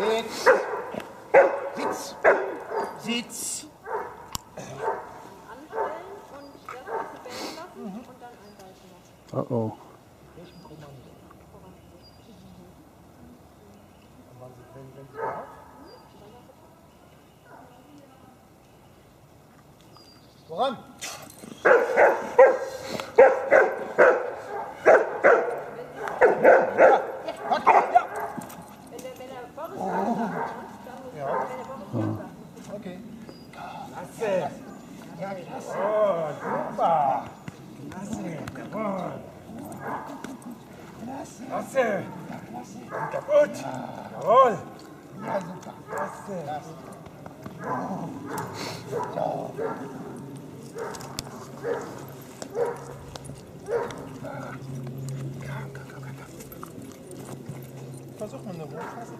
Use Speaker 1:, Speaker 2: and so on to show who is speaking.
Speaker 1: Sitz. Sitz. Sitz.
Speaker 2: Anstellen und erst ein bisschen bellen lassen und dann einreichen lassen.
Speaker 3: Oh oh.
Speaker 1: Welchen Kommando? Wann Sie wenn Sie drauf? Voran! Okay. Klasse! Ja, klasse! Oh, super! Klasse! Jawohl! Klasse! Klasse! Und kaputt! Jawohl! Ja, super! Klasse! Klasse. So. Versuch mal eine Rotfasse.